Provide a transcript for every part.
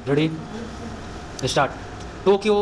Ready start. Tokyo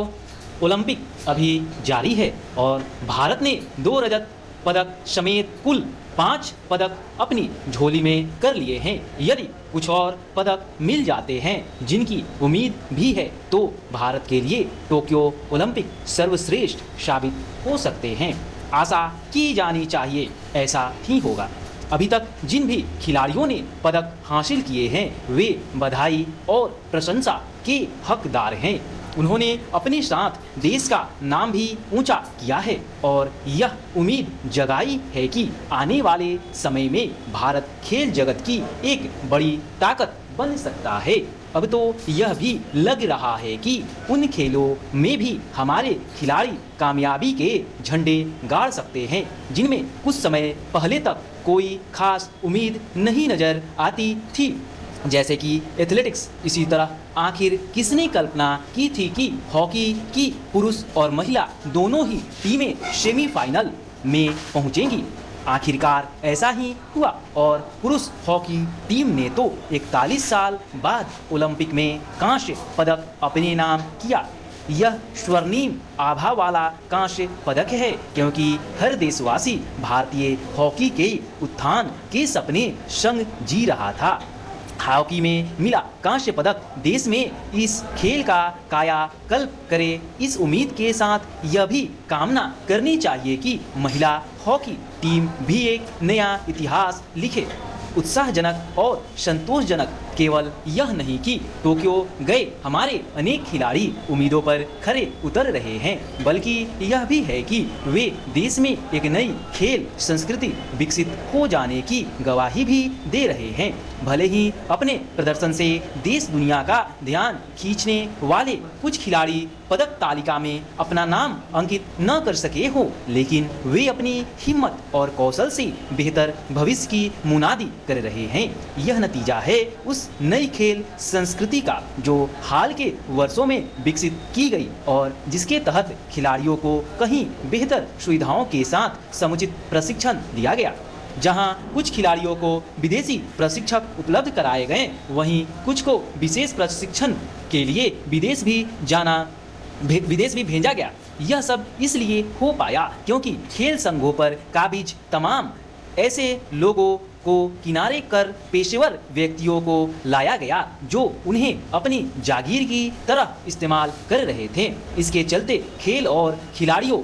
Olympic अभी जारी है और भारत ने 2 रजत पदक समेत कुल 5 पदक अपनी झोली में कर लिए हैं। यदि कुछ और पदक मिल जाते हैं, जिनकी उम्मीद भी है, तो भारत के लिए टोक्यो ओलंपिक सर्वश्रेष्ठ साबित हो सकते हैं। आशा की जानी चाहिए ऐसा ही होगा। अभी तक जिन भी खिलाड़ियों ने पदक हासिल किए हैं, वे बधाई और प्रशंसा के हकदार हैं। उन्होंने अपने साथ देश का नाम भी ऊंचा किया है और यह उम्मीद जगाई है कि आने वाले समय में भारत खेल जगत की एक बड़ी ताकत बन सकता है। अब तो यह भी लग रहा है कि उन खेलों में भी हमारे खिलाड़ी कामयाबी के झंडे गाड़ सकते हैं, जिनमें कुछ समय पहले तक कोई खास उम्मीद नहीं नजर आती थी, जैसे कि एथलेटिक्स। इसी तरह आखिर किसने कल्पना की थी कि हॉकी की पुरुष और महिला दोनों ही टीमें सेमीफाइनल में पहुंचेंगी। आखिरकार ऐसा ही हुआ और पुरुष हॉकी टीम ने तो 41 साल बाद ओलंपिक में कांस्य पदक अपने नाम किया। यह स्वर्णिम आभा वाला कांस्य पदक है, क्योंकि हर देशवासी भारतीय हॉकी के उत्थान के सपने संग जी रहा था। हॉकी में मिला कांस्य पदक देश में इस खेल का कायाकल्प करे, इस उम्मीद के साथ यह भी कामना करनी चाहिए कि महिला हॉकी टीम भी एक नया इतिहास लिखे। उत्साहजनक और संतोषजनक केवल यह नहीं कि टोक्यो गए हमारे अनेक खिलाड़ी उम्मीदों पर खरे उतर रहे हैं, बल्कि यह भी है कि वे देश में एक नई खेल संस्कृति विकसित हो जाने की गवाही भी दे रहे हैं। भले ही अपने प्रदर्शन से देश दुनिया का ध्यान खींचने वाले कुछ खिलाड़ी पदक तालिका में अपना नाम अंकित न कर सके हो, लेकिन वे अपनी हिम्मत और कौशल से बेहतर भविष्य की मुनादी कर रहे हैं। यह नतीजा है उस नई खेल संस्कृति का जो हाल के वर्षों में विकसित की गई और जिसके तहत खिलाड़ियों को कहीं बेहतर सुविधाओं के साथ समुचित प्रशिक्षण दिया गया। जहां कुछ खिलाड़ियों को विदेशी प्रशिक्षक उपलब्ध कराए गए, वहीं कुछ को विशेष प्रशिक्षण के लिए विदेश भी भेजा गया। यह सब इसलिए हो पाया क्योंकि खेल संघों पर काबिज तमाम ऐसे लोगों को किनारे कर पेशेवर व्यक्तियों को लाया गया जो उन्हें अपनी जागीर की तरह इस्तेमाल कर रहे थे। इसके चलते खेल और खिलाड़ियों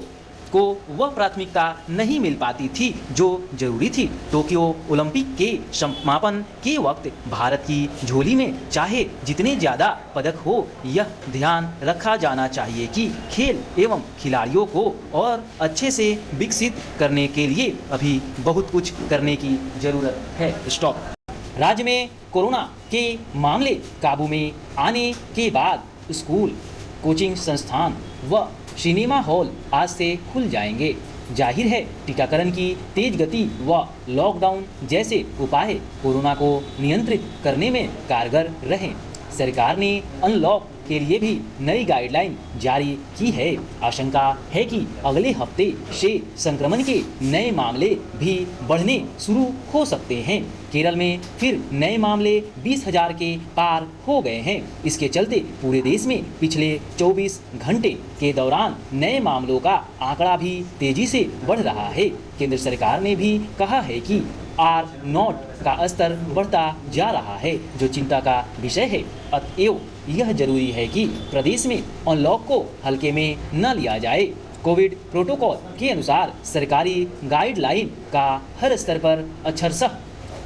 को वह प्राथमिकता नहीं मिल पाती थी जो जरूरी थी। टोक्यो ओलंपिक के समापन के वक्त भारत की झोली में चाहे जितने ज़्यादा पदक हो, यह ध्यान रखा जाना चाहिए कि खेल एवं खिलाड़ियों को और अच्छे से विकसित करने के लिए अभी बहुत कुछ करने की ज़रूरत है। स्टॉप। राज्य में कोरोना के मामले काबू में आने के बाद स्कूल, कोचिंग संस्थान व सिनेमा हॉल आज से खुल जाएंगे। जाहिर है टीकाकरण की तेज गति व लॉकडाउन जैसे उपाय कोरोना को नियंत्रित करने में कारगर रहे। सरकार ने अनलॉक के लिए भी नई गाइडलाइन जारी की है। आशंका है कि अगले हफ्ते से संक्रमण के नए मामले भी बढ़ने शुरू हो सकते हैं। केरल में फिर नए मामले 20,000 के पार हो गए हैं। इसके चलते पूरे देश में पिछले 24 घंटे के दौरान नए मामलों का आंकड़ा भी तेजी से बढ़ रहा है। केंद्र सरकार ने भी कहा है कि R0 का स्तर बढ़ता जा रहा है, जो चिंता का विषय है। अतएव यह जरूरी है कि प्रदेश में अनलॉक को हल्के में न लिया जाए। कोविड प्रोटोकॉल के अनुसार सरकारी गाइडलाइन का हर स्तर पर अक्षरशः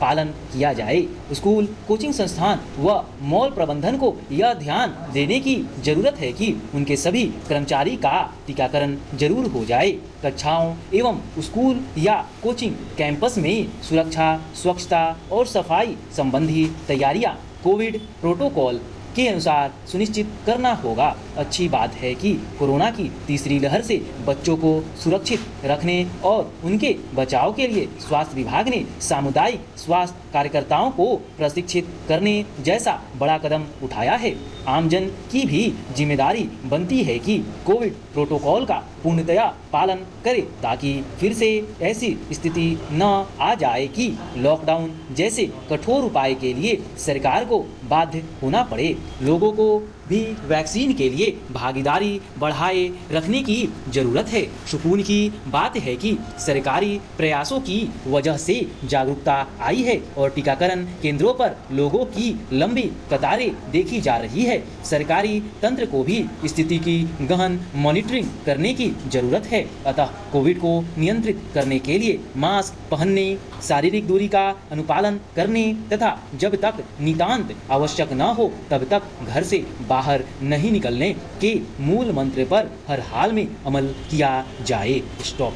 पालन किया जाए। स्कूल, कोचिंग संस्थान व मॉल प्रबंधन को यह ध्यान देने की जरूरत है कि उनके सभी कर्मचारी का टीकाकरण जरूर हो जाए। कक्षाओं एवं स्कूल या कोचिंग कैंपस में सुरक्षा, स्वच्छता और सफाई संबंधी तैयारियां कोविड प्रोटोकॉल के अनुसार सुनिश्चित करना होगा। अच्छी बात है कि कोरोना की तीसरी लहर से बच्चों को सुरक्षित रखने और उनके बचाव के लिए स्वास्थ्य विभाग ने सामुदायिक स्वास्थ्य कार्यकर्ताओं को प्रशिक्षित करने जैसा बड़ा कदम उठाया है। आमजन की भी जिम्मेदारी बनती है कि कोविड प्रोटोकॉल का पूर्णतया पालन करें ताकि फिर से ऐसी स्थिति न आ जाए कि लॉकडाउन जैसे कठोर उपाय के लिए सरकार को बाध्य होना पड़े। लोगों को भी वैक्सीन के लिए भागीदारी बढ़ाए रखने की ज़रूरत है। सुकून की बात है कि सरकारी प्रयासों की वजह से जागरूकता आई है और टीकाकरण केंद्रों पर लोगों की लंबी कतारें देखी जा रही है। सरकारी तंत्र को भी स्थिति की गहन मॉनिटरिंग करने की ज़रूरत है। अतः कोविड को नियंत्रित करने के लिए मास्क पहनने, शारीरिक दूरी का अनुपालन करने तथा जब तक नितांत आवश्यक न हो तब तक घर से बाहर नहीं निकलने के मूल मंत्र पर हर हाल में अमल किया जाए। स्टॉप।